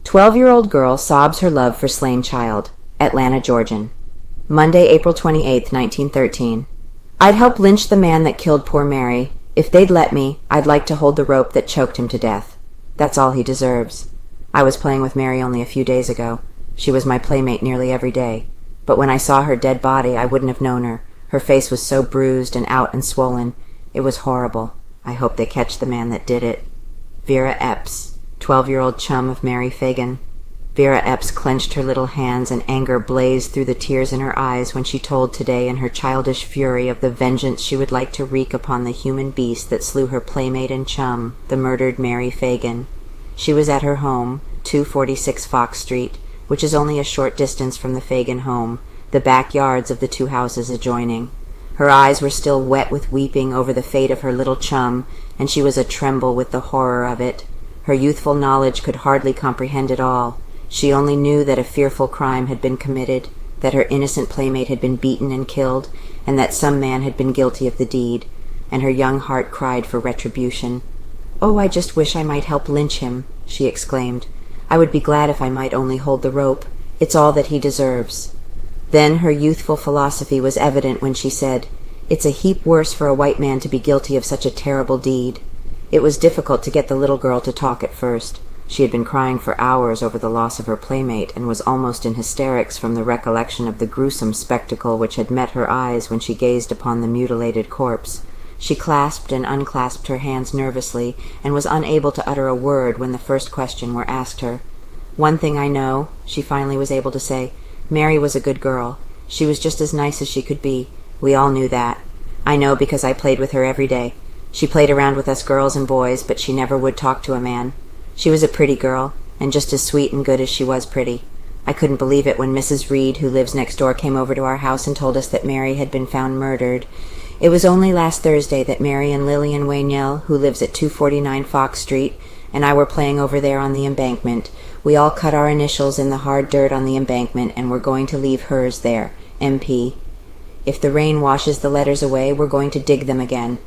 12-year-old girl sobs her love for slain child. Atlanta, Georgian. Monday, April 28, 1913. I'd help lynch the man that killed poor Mary. If they'd let me, I'd like to hold the rope that choked him to death. That's all he deserves. I was playing with Mary only a few days ago. She was my playmate nearly every day. But when I saw her dead body, I wouldn't have known her. Her face was so bruised and out and swollen. It was horrible. I hope they catch the man that did it. Vera Epps, 12-year-old chum of Mary Phagan. Vera Epps clenched her little hands, and anger blazed through the tears in her eyes when she told today in her childish fury of the vengeance she would like to wreak upon the human beast that slew her playmate and chum, the murdered Mary Phagan. She was at her home, 246 Fox Street, which is only a short distance from the Phagan home, the backyards of the two houses adjoining. Her eyes were still wet with weeping over the fate of her little chum, and she was a-tremble with the horror of it. Her youthful knowledge could hardly comprehend it all. She only knew that a fearful crime had been committed, that her innocent playmate had been beaten and killed, and that some man had been guilty of the deed, and her young heart cried for retribution. "Oh, I just wish I might help lynch him," she exclaimed. "I would be glad if I might only hold the rope. It's all that he deserves." Then her youthful philosophy was evident when she said, "It's a heap worse for a white man to be guilty of such a terrible deed." It was difficult to get the little girl to talk at first. She had been crying for hours over the loss of her playmate, and was almost in hysterics from the recollection of the gruesome spectacle which had met her eyes when she gazed upon the mutilated corpse. She clasped and unclasped her hands nervously, and was unable to utter a word when the first question were asked her. "One thing I know," she finally was able to say. "Mary was a good girl. She was just as nice as she could be. We all knew that. I know because I played with her every day. She played around with us girls and boys, but she never would talk to a man. She was a pretty girl, and just as sweet and good as she was pretty. I couldn't believe it when Mrs. Reed, who lives next door, came over to our house and told us that Mary had been found murdered. It was only last Thursday that Mary and Lillian Waynell, who lives at 249 Fox Street, and I were playing over there on the embankment. We all cut our initials in the hard dirt on the embankment, and we're going to leave hers there, MP. If the rain washes the letters away, we're going to dig them again.